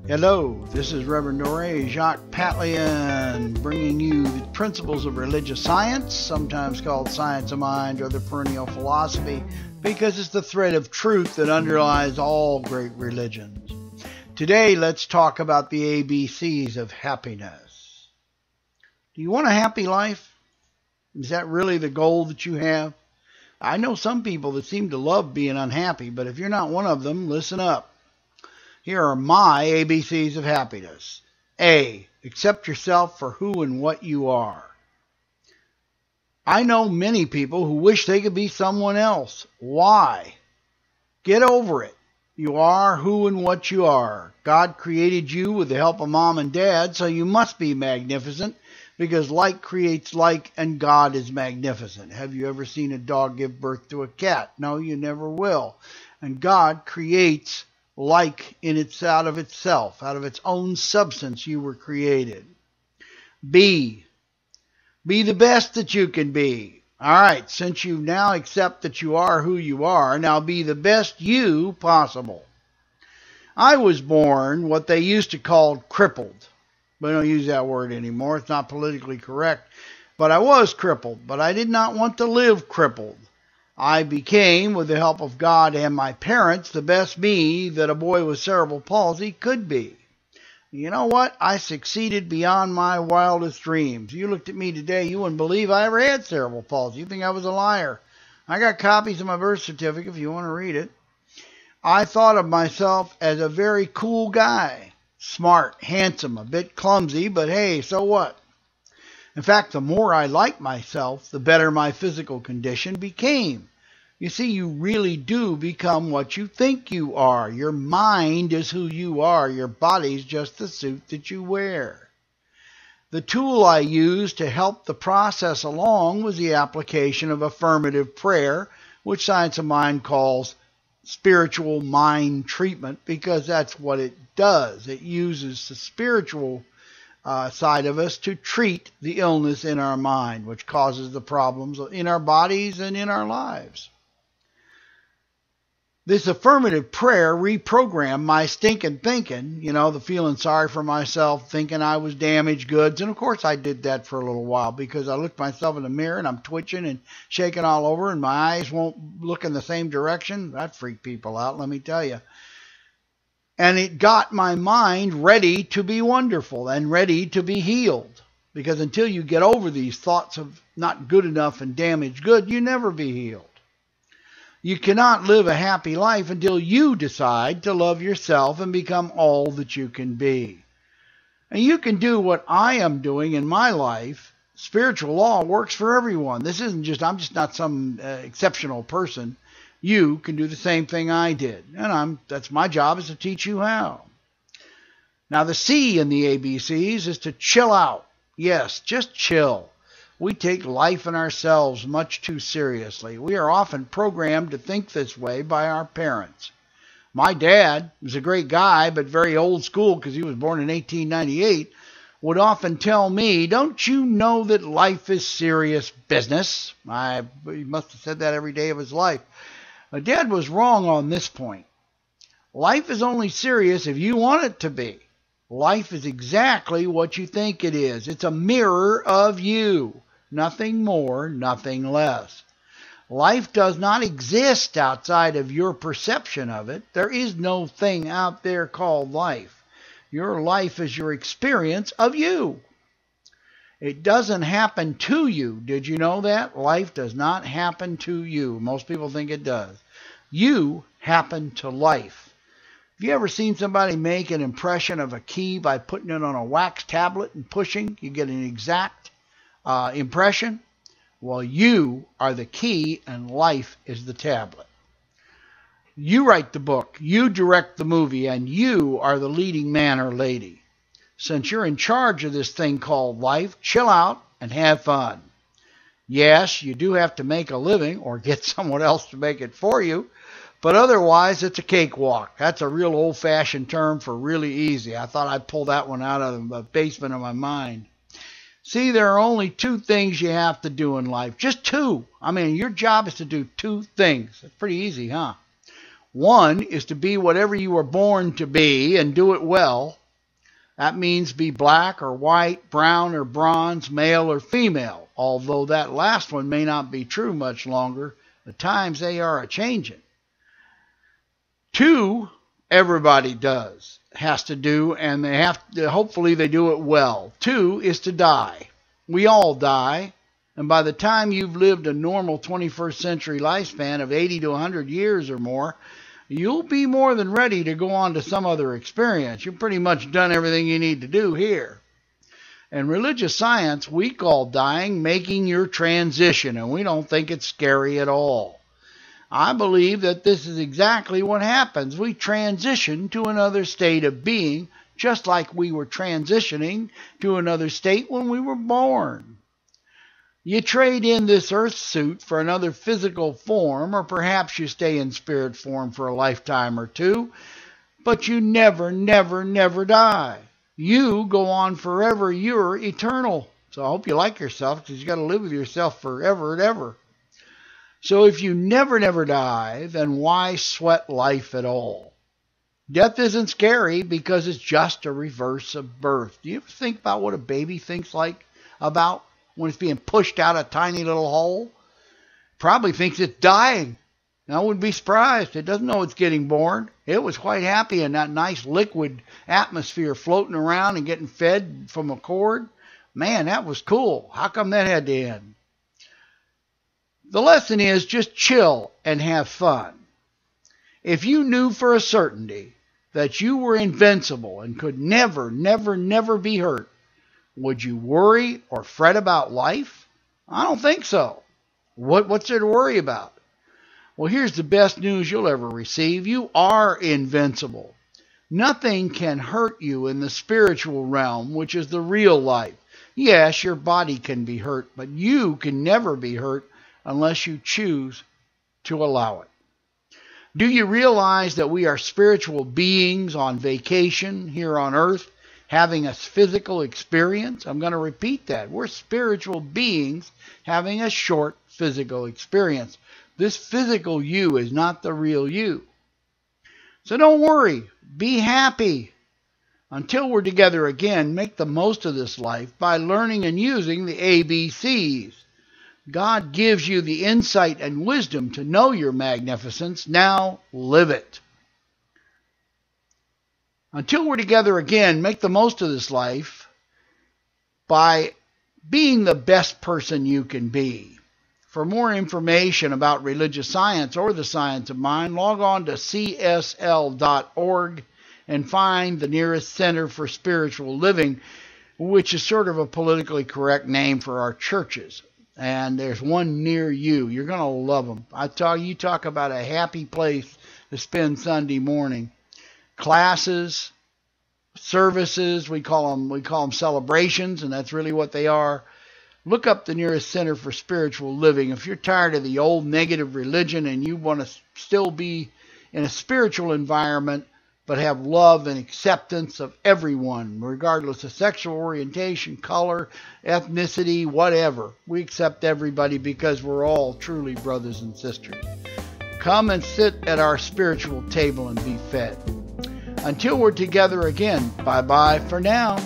Hello, this is Reverend Dore Jacques Patlian, bringing you the principles of religious science, sometimes called science of mind or the perennial philosophy, because it's the thread of truth that underlies all great religions. Today, let's talk about the ABCs of happiness. Do you want a happy life? Is that really the goal that you have? I know some people that seem to love being unhappy, but if you're not one of them, listen up. Here are my ABCs of happiness. A, accept yourself for who and what you are. I know many people who wish they could be someone else. Why? Get over it. You are who and what you are. God created you with the help of mom and dad, so you must be magnificent, because like creates like, and God is magnificent. Have you ever seen a dog give birth to a cat? No, you never will. And God creates like out of itself, out of its own substance you were created. B, be the best that you can be. All right, since you now accept that you are who you are, now be the best you possible. I was born what they used to call crippled. We don't use that word anymore. It's not politically correct. But I was crippled, but I did not want to live crippled. I became, with the help of God and my parents, the best me that a boy with cerebral palsy could be. You know what? I succeeded beyond my wildest dreams. You looked at me today, you wouldn't believe I ever had cerebral palsy. You think I was a liar. I got copies of my birth certificate if you want to read it. I thought of myself as a very cool guy. Smart, handsome, a bit clumsy, but hey, so what? In fact, the more I liked myself, the better my physical condition became. You see, you really do become what you think you are. Your mind is who you are. Your body's just the suit that you wear. The tool I used to help the process along was the application of affirmative prayer, which Science of Mind calls spiritual mind treatment, because that's what it does. It uses the spiritual side of us to treat the illness in our mind, which causes the problems in our bodies and in our lives. This affirmative prayer reprogrammed my stinking thinking, the feeling sorry for myself, thinking I was damaged goods. And of course I did that for a little while, because I looked myself in the mirror and I'm twitching and shaking all over and my eyes won't look in the same direction. That freaked people out, let me tell you. And it got my mind ready to be wonderful and ready to be healed. Because until you get over these thoughts of not good enough and damaged good, you never be healed. You cannot live a happy life until you decide to love yourself and become all that you can be. And you can do what I am doing in my life. Spiritual law works for everyone. This isn't just, I'm just not some exceptional person. You can do the same thing I did. And that's my job, is to teach you how. Now the C in the ABCs is to chill out. Yes, just chill. We take life and ourselves much too seriously. We are often programmed to think this way by our parents. My dad was a great guy, but very old school because he was born in 1898, would often tell me, don't you know that life is serious business? He must have said that every day of his life. My dad was wrong on this point. Life is only serious if you want it to be. Life is exactly what you think it is. It's a mirror of you. Nothing more, nothing less. Life does not exist outside of your perception of it. There is no thing out there called life. Your life is your experience of you. It doesn't happen to you. Did you know that? Life does not happen to you. Most people think it does. You happen to life. Have you ever seen somebody make an impression of a key by putting it on a wax tablet and pushing? You get an exact impression? Well, you are the key and life is the tablet. You write the book, you direct the movie, and you are the leading man or lady. Since you're in charge of this thing called life, chill out and have fun. Yes, you do have to make a living or get someone else to make it for you, but otherwise it's a cakewalk. That's a real old-fashioned term for really easy. I thought I'd pull that one out of the basement of my mind. See, there are only two things you have to do in life. Just two. Your job is to do two things. It's pretty easy, huh? One is to be whatever you were born to be and do it well. That means be black or white, brown or bronze, male or female. Although that last one may not be true much longer, the times they are a-changing. 2, everybody has to do, and they have to, hopefully they do it well. 2 is to die. We all die, and by the time you've lived a normal 21st century lifespan of 80 to 100 years or more, you'll be more than ready to go on to some other experience. You've pretty much done everything you need to do here. In religious science, we call dying making your transition, and we don't think it's scary at all. I believe that this is exactly what happens. We transition to another state of being, just like we were transitioning to another state when we were born. You trade in this earth suit for another physical form, or perhaps you stay in spirit form for a lifetime or two, but you never, never, never die. You go on forever. You're eternal. So I hope you like yourself, because you got to live with yourself forever and ever. So if you never, never die, then why sweat life at all? Death isn't scary because it's just a reverse of birth. Do you ever think about what a baby thinks about when it's being pushed out a tiny little hole? Probably thinks it's dying. I wouldn't be surprised. It doesn't know it's getting born. It was quite happy in that nice liquid atmosphere floating around and getting fed from a cord. Man, that was cool. How come that had to end? The lesson is just chill and have fun. If you knew for a certainty that you were invincible and could never, never, never be hurt, would you worry or fret about life? I don't think so. What's there to worry about? Well, here's the best news you'll ever receive. You are invincible. Nothing can hurt you in the spiritual realm, which is the real life. Yes, your body can be hurt, but you can never be hurt unless you choose to allow it. Do you realize that we are spiritual beings on vacation here on earth, having a physical experience? I'm going to repeat that. We're spiritual beings having a short physical experience. This physical you is not the real you. So don't worry. Be happy. Until we're together again, make the most of this life by learning and using the ABCs. God gives you the insight and wisdom to know your magnificence. Now live it. Until we're together again, make the most of this life by being the best person you can be. For more information about religious science or the science of mind, log on to csl.org and find the nearest Center for Spiritual Living, which is sort of a politically correct name for our churches. And there's one near you. You're going to love them. I tell you, talk about a happy place to spend Sunday morning. Classes, services, we call them celebrations, and that's really what they are. Look up the nearest Center for Spiritual Living. If you're tired of the old negative religion and you want to still be in a spiritual environment, but have love and acceptance of everyone, regardless of sexual orientation, color, ethnicity, whatever. We accept everybody because we're all truly brothers and sisters. Come and sit at our spiritual table and be fed. Until we're together again, bye-bye for now.